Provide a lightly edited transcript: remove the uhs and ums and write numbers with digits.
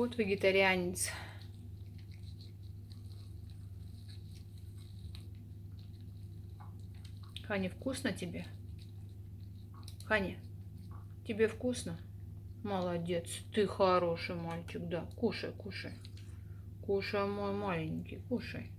Кот вегетарианец. Ханя, вкусно тебе? Ханя, тебе вкусно? Молодец, ты хороший мальчик, да. Кушай, кушай. Кушай, мой маленький, кушай.